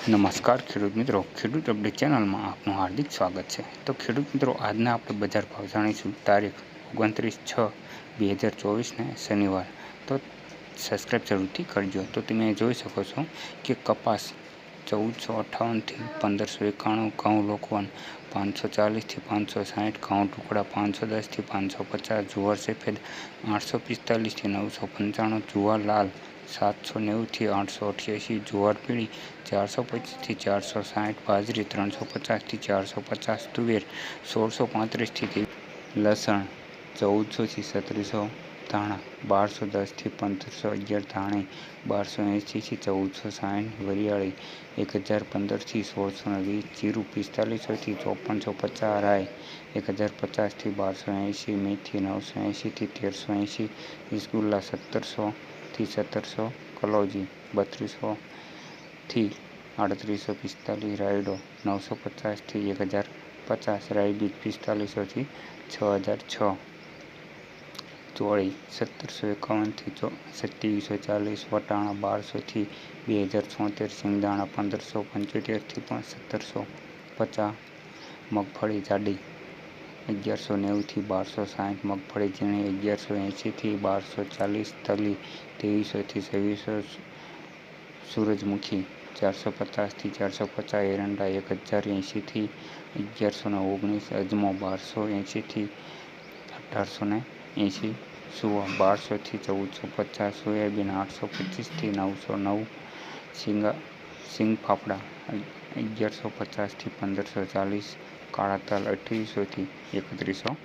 નમસ્કાર ખેડૂત મિત્રો, ખેડૂત અપડેટ ચેનલમાં આપનું હાર્દિક સ્વાગત છે। તો ખેડૂત મિત્રો, આજના આપણે બજાર ભાવ જાણીશું તારીખ 29/6/2024 ને શનિવાર। તો સબસ્ક્રાઈબ જરૂરથી કરજો। તો તમે જોઈ શકો છો કે કપાસ 1458 થી 1591, ઘઉં લોકવન 540 થી 560, ઘઉં ટુકડા 510 થી 550, જુવાર સફેદ 845 થી 995, જુવાર લાલ 790 થી 888, જુવાર પીળી 425 થી 460, બાજરી 350 થી 450, તુવેર 1635 થી લસણ 1400 થી 1700, ધાણા 1210 થી 1511, ધાણી 1280 થી 1460, વરિયાળી 1015 થી 1620, જીરું 4500 થી 5450, રાઈ 1050 થી 1280, મેથી 980 થી 1380, ઈસબગુલ્લા 1700 થી 1700, કલौजी 3200 થી 3845, રાયડો 950 થી 1050, રાઈ બીજ 4500 થી 6006, ચોળી 1751 થી 2740, વટાણા 1200 થી 2074, સિંગદાણા 1575 થી 1750, મગફળી જાડી 1190 થી 1260, મગફળી ઝીણી 1180 થી 1240, તલી 2300 થી 2600, સૂરજમુખી 450 થી 450, એરંડા 1080 થી 1119, અજમો 1280 થી 1880, સુવા 1200 થી 1450, સોયાબીન 825 થી 909, સિંગફાફડા 1150 થી 1540, કાળા તલ 2800 થી 3100